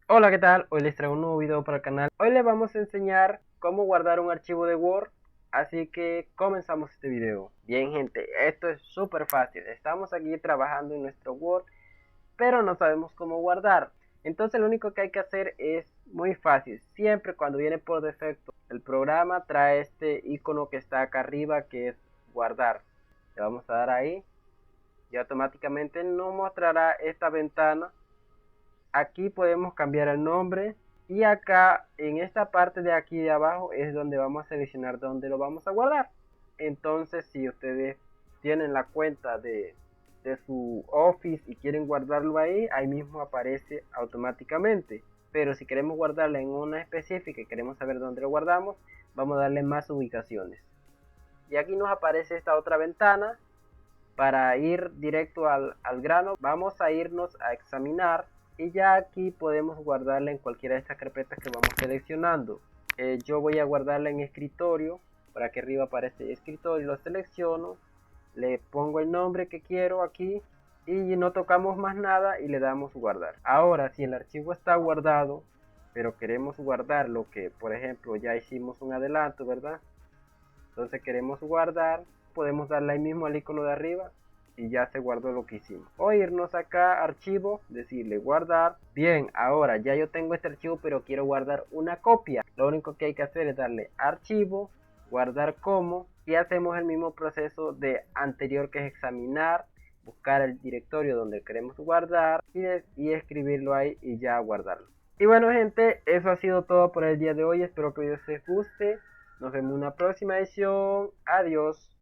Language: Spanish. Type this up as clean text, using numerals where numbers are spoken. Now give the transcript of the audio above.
Hola, ¿qué tal? Hoy les traigo un nuevo video para el canal. Hoy les vamos a enseñar cómo guardar un archivo de Word, así que comenzamos este video. Bien, gente, esto es súper fácil. Estamos aquí trabajando en nuestro Word, pero no sabemos cómo guardar. Entonces lo único que hay que hacer es muy fácil. Siempre cuando viene por defecto el programa trae este icono que está acá arriba, que es guardar. Le vamos a dar ahí y automáticamente nos mostrará esta ventana. Aquí podemos cambiar el nombre y acá en esta parte de aquí de abajo es donde vamos a seleccionar dónde lo vamos a guardar. Entonces si ustedes tienen la cuenta de su Office y quieren guardarlo ahí, ahí mismo aparece automáticamente. Pero si queremos guardarlo en una específica y queremos saber dónde lo guardamos, vamos a darle más ubicaciones. Y aquí nos aparece esta otra ventana. Para ir directo al grano, vamos a irnos a examinar y ya aquí podemos guardarla en cualquiera de estas carpetas que vamos seleccionando. Yo voy a guardarla en escritorio. Por aquí arriba aparece escritorio, lo selecciono, le pongo el nombre que quiero aquí y no tocamos más nada y le damos guardar. Ahora, si el archivo está guardado, pero queremos guardar lo que, por ejemplo, ya hicimos un adelanto, ¿verdad? Entonces queremos guardar, podemos darle ahí mismo al icono de arriba y ya se guardó lo que hicimos. O irnos acá, archivo, decirle guardar. Bien, ahora ya yo tengo este archivo, pero quiero guardar una copia. Lo único que hay que hacer es darle archivo, guardar como, y hacemos el mismo proceso de anterior, que es examinar, buscar el directorio donde queremos guardar y escribirlo ahí y ya guardarlo. Y bueno, gente, eso ha sido todo por el día de hoy. Espero que el video les guste. Nos vemos en una próxima edición. Adiós.